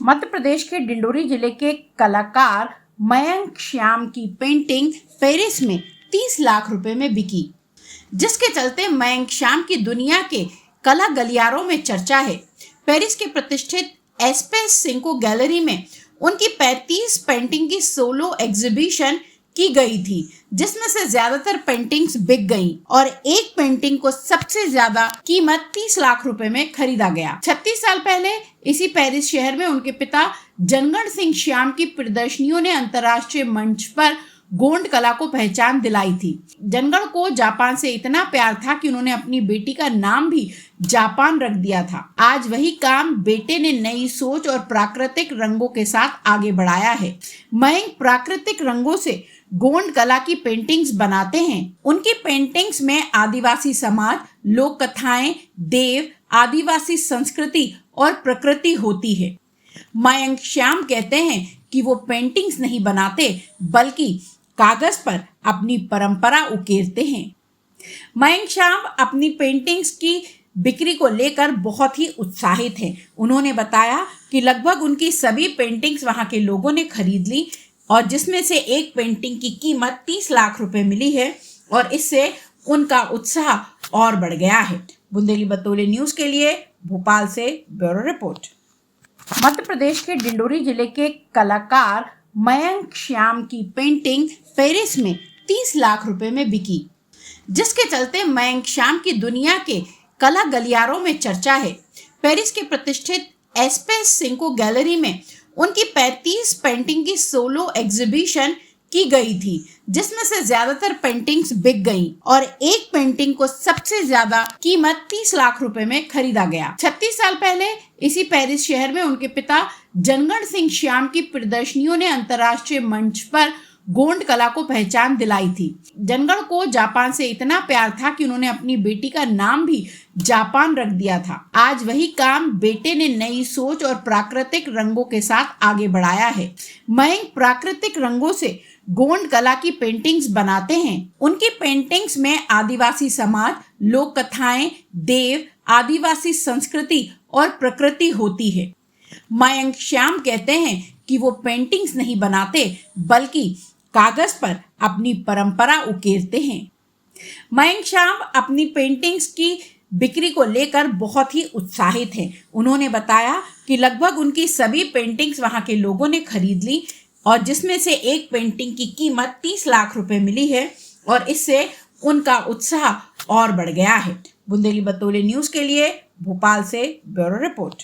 मध्य प्रदेश के डिंडोरी जिले के कलाकार मयंक श्याम की पेंटिंग पेरिस में 30 लाख रुपए में बिकी, जिसके चलते मयंक श्याम की दुनिया के कला गलियारों में चर्चा है। पेरिस के प्रतिष्ठित एस्पेस सिंको गैलरी में उनकी 35 पेंटिंग की सोलो एग्जीबिशन की गई थी, जिसमें से ज्यादातर पेंटिंग्स बिक गईं और एक पेंटिंग को सबसे ज्यादा कीमत 30 लाख रुपए में खरीदा गया। 36 साल पहले इसी पेरिस शहर में उनके पिता जनगण सिंह श्याम की प्रदर्शनियों ने अंतर्राष्ट्रीय मंच पर गोंड कला को पहचान दिलाई थी। जनगण को जापान से इतना प्यार था कि उन्होंने अपनी बेटी का नाम भी जापान रख दिया था। आज वही काम बेटे ने नई सोच और प्राकृतिक रंगों के साथ आगे बढ़ाया है। मयंक प्राकृतिक रंगों से गोंड कला की पेंटिंग्स बनाते हैं। उनकी पेंटिंग्स में आदिवासी समाज, लोक कथाएं, देव, आदिवासी संस्कृति और प्रकृति होती है। मयंक श्याम कहते हैं कि वो पेंटिंग्स नहीं बनाते बल्कि कागज पर अपनी परंपरा उकेरते हैं। मयंक श्याम अपनी पेंटिंग्स की बिक्री को लेकर बहुत ही उत्साहित हैं। उन्होंने बताया कि लगभग उनकी सभी पेंटिंग्स वहां के लोगों ने खरीद ली और जिसमें से एक पेंटिंग की कीमत 30 लाख रुपए मिली है और इससे उनका उत्साह और बढ़ गया है। बुंदेली बतौले न्यूज के लिए भोपाल से ब्यूरो रिपोर्ट। मध्य प्रदेश के डिंडोरी जिले के कलाकार मयंक श्याम की पेंटिंग पेरिस में 30 लाख रुपए में बिकी, जिसके चलते मयंक श्याम की दुनिया के कला गलियारों में चर्चा है। पेरिस के प्रतिष्ठित एस्पेस सिंको गैलरी में उनकी 35 पेंटिंग की सोलो एग्जीबिशन की गई थी, जिसमें से ज्यादातर पेंटिंग्स बिक गईं और एक पेंटिंग को सबसे ज्यादा कीमत 30 लाख रुपए में खरीदा गया। 36 साल पहले इसी पेरिस शहर में उनके पिता जनगण सिंह श्याम की प्रदर्शनियों ने अंतर्राष्ट्रीय मंच पर गोंड कला को पहचान दिलाई थी। जनगण को जापान से इतना प्यार था कि उन्होंने अपनी बेटी का नाम भी जापान रख दिया था। आज वही काम बेटे ने नई सोच और प्राकृतिक रंगों के साथ आगे बढ़ाया है। मयंक प्राकृतिक रंगों से गोंड कला की पेंटिंग्स बनाते हैं। उनकी पेंटिंग्स में आदिवासी समाज, लोक कथाएं, देव, आदिवासी संस्कृति और प्रकृति होती है। मयंक श्याम कहते हैं कि वो पेंटिंग्स नहीं बनाते बल्कि कागज पर अपनी परंपरा उकेरते हैं। मयंक श्याम अपनी पेंटिंग्स की बिक्री को लेकर बहुत ही उत्साहित हैं। उन्होंने बताया कि लगभग उनकी सभी पेंटिंग्स वहां के लोगों ने खरीद ली और जिसमें से एक पेंटिंग की कीमत 30 लाख रुपए मिली है और इससे उनका उत्साह और बढ़ गया है। बुंदेली बतौले न्यूज के लिए भोपाल से ब्यूरो रिपोर्ट।